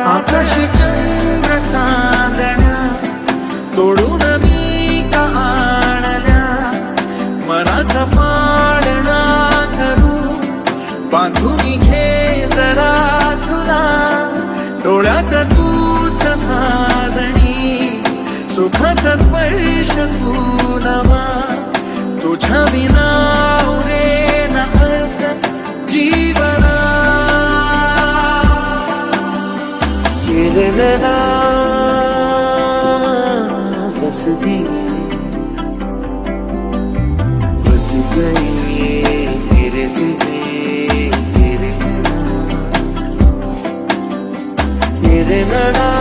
आकाशी चंद्र चांदण्या तोडून मी का आणल्या मनात पाळणा करू बांधून घे जरा तुला डोळ्यात तूच साजणी सुखाचा स्पर्श तुला तुझ्या विना उरेना अर्थ जीवना गिरना बस गई मेरे दिल गिरना